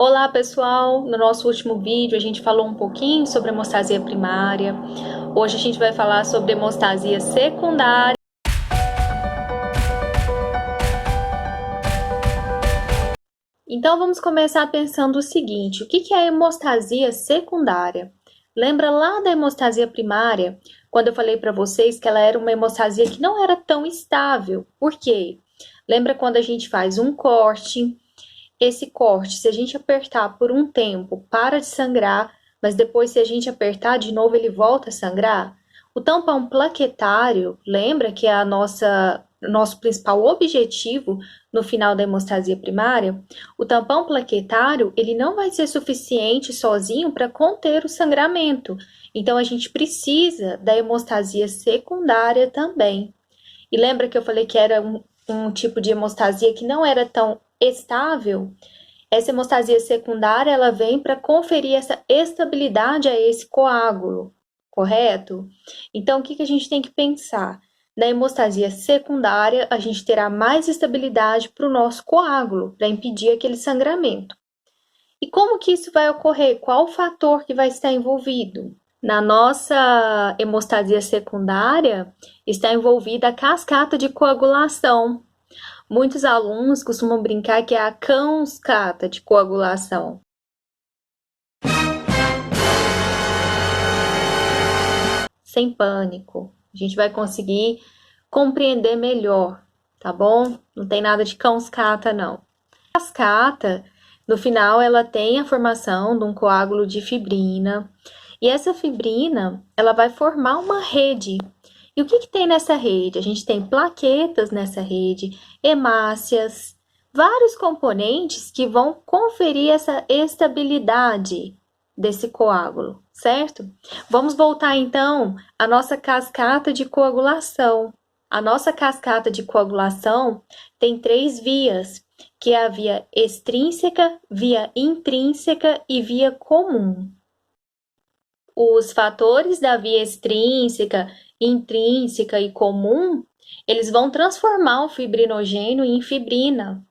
Olá pessoal, no nosso último vídeo a gente falou um pouquinho sobre hemostasia primária. Hoje a gente vai falar sobre hemostasia secundária. Então vamos começar pensando o seguinte: o que é a hemostasia secundária? Lembra lá da hemostasia primária, quando eu falei para vocês que ela era uma hemostasia que não era tão estável? Por quê? Lembra quando a gente faz um corte? Esse corte, se a gente apertar por um tempo, para de sangrar, mas depois, se a gente apertar de novo, ele volta a sangrar. O tampão plaquetário, lembra que é nosso principal objetivo no final da hemostasia primária? O tampão plaquetário, ele não vai ser suficiente sozinho para conter o sangramento. Então, a gente precisa da hemostasia secundária também. E lembra que eu falei que era um tipo de hemostasia que não era tão estável? Essa hemostasia secundária, ela vem para conferir essa estabilidade a esse coágulo, correto? Então, o que a gente tem que pensar? Na hemostasia secundária, a gente terá mais estabilidade para o nosso coágulo, para impedir aquele sangramento. E como que isso vai ocorrer? Qual o fator que vai estar envolvido? Na nossa hemostasia secundária, está envolvida a cascata de coagulação. Muitos alunos costumam brincar que é a cascata de coagulação. Sem pânico, a gente vai conseguir compreender melhor, tá bom? Não tem nada de cascata, não. A cascata, no final, ela tem a formação de um coágulo de fibrina, e essa fibrina, ela vai formar uma rede. E o que tem nessa rede? A gente tem plaquetas nessa rede, hemácias, vários componentes que vão conferir essa estabilidade desse coágulo, certo? Vamos voltar então à nossa cascata de coagulação. A nossa cascata de coagulação tem 3 vias, que é a via extrínseca, via intrínseca e via comum. Os fatores da via extrínseca, intrínseca e comum, eles vão transformar o fibrinogênio em fibrina.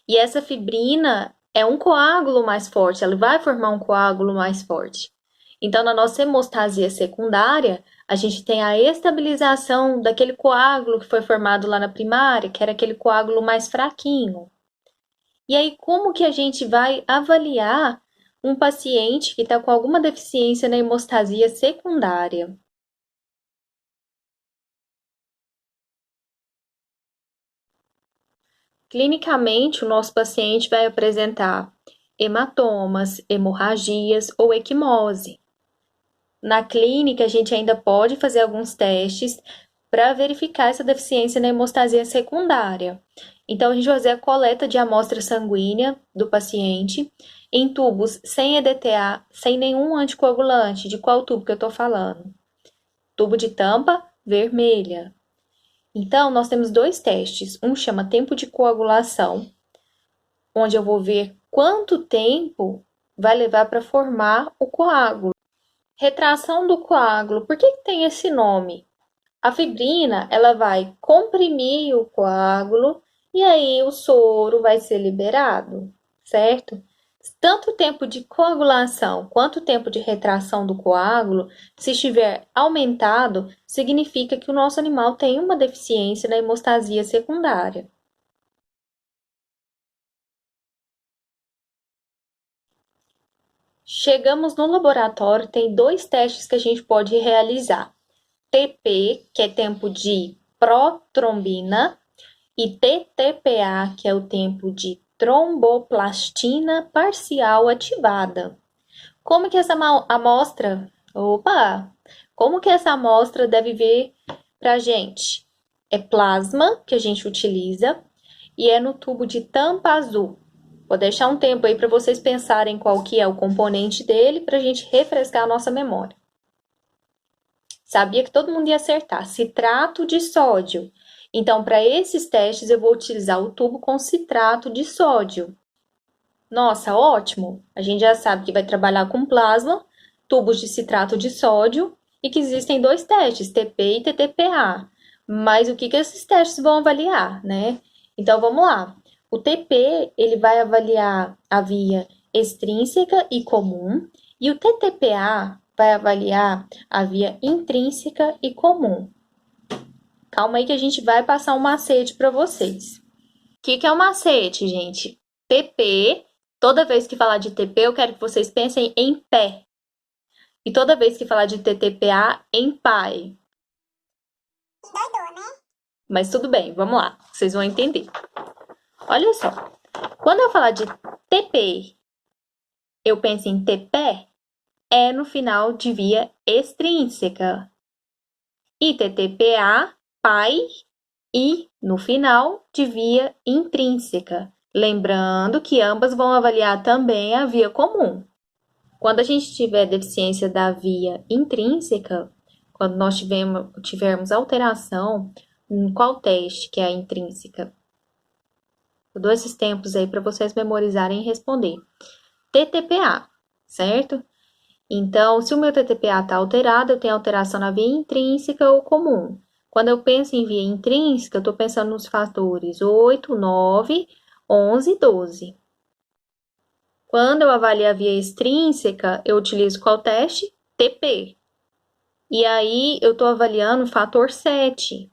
E essa fibrina é um coágulo mais forte, ela vai formar um coágulo mais forte. Então, na nossa hemostasia secundária, a gente tem a estabilização daquele coágulo que foi formado lá na primária, que era aquele coágulo mais fraquinho. E aí, como que a gente vai avaliar um paciente que está com alguma deficiência na hemostasia secundária? Clinicamente, o nosso paciente vai apresentar hematomas, hemorragias ou equimose. Na clínica, a gente ainda pode fazer alguns testes para verificar essa deficiência na hemostasia secundária. Então, a gente vai fazer a coleta de amostra sanguínea do paciente em tubos sem EDTA, sem nenhum anticoagulante. De qual tubo que eu estou falando? Tubo de tampa vermelha. Então, nós temos 2 testes. Um chama tempo de coagulação, onde eu vou ver quanto tempo vai levar para formar o coágulo. Retração do coágulo. Por que tem esse nome? A fibrina, ela vai comprimir o coágulo e aí o soro vai ser liberado, certo? Tanto o tempo de coagulação quanto o tempo de retração do coágulo, se estiver aumentado, significa que o nosso animal tem uma deficiência na hemostasia secundária. Chegamos no laboratório, tem 2 testes que a gente pode realizar. TP, que é tempo de protrombina, e TTPA, que é o tempo de tromboplastina parcial ativada. Como que essa amostra, como que essa amostra deve vir para a gente? É plasma que a gente utiliza e é no tubo de tampa azul. Vou deixar um tempo aí para vocês pensarem qual que é o componente dele para a gente refrescar a nossa memória. Sabia que todo mundo ia acertar. Citrato de sódio. Então, para esses testes, eu vou utilizar o tubo com citrato de sódio. Nossa, ótimo! A gente já sabe que vai trabalhar com plasma, tubos de citrato de sódio e que existem 2 testes, TP e TTPA. Mas o que esses testes vão avaliar, né? Então, vamos lá. O TP, ele vai avaliar a via extrínseca e comum, e o TTPA vai avaliar a via intrínseca e comum. Calma aí que a gente vai passar um macete para vocês. O que é o macete, gente? TP, toda vez que falar de TP, eu quero que vocês pensem em pé. E toda vez que falar de TTPA, em pai. Mas tudo bem, vamos lá, vocês vão entender. Olha só, quando eu falar de TP, eu penso em TPé, é no final de via extrínseca. E TTPA, pai, e no final de via intrínseca. Lembrando que ambas vão avaliar também a via comum. Quando a gente tiver deficiência da via intrínseca, quando nós tivermos alteração, em qual teste que é a intrínseca? Eu dou esses tempos aí para vocês memorizarem e responder. TTPA, certo? Então, se o meu TTPA está alterado, eu tenho alteração na via intrínseca ou comum. Quando eu penso em via intrínseca, eu estou pensando nos fatores 8, 9, 11 e 12. Quando eu avalio a via extrínseca, eu utilizo qual teste? TP. E aí, eu estou avaliando o fator 7.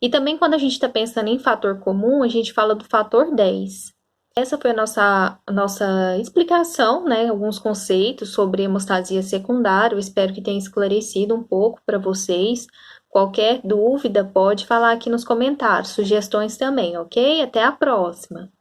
E também, quando a gente está pensando em fator comum, a gente fala do fator 10. Essa foi a nossa explicação, né? Alguns conceitos sobre hemostasia secundária. Eu espero que tenha esclarecido um pouco para vocês. Qualquer dúvida, pode falar aqui nos comentários, sugestões também, ok? Até a próxima!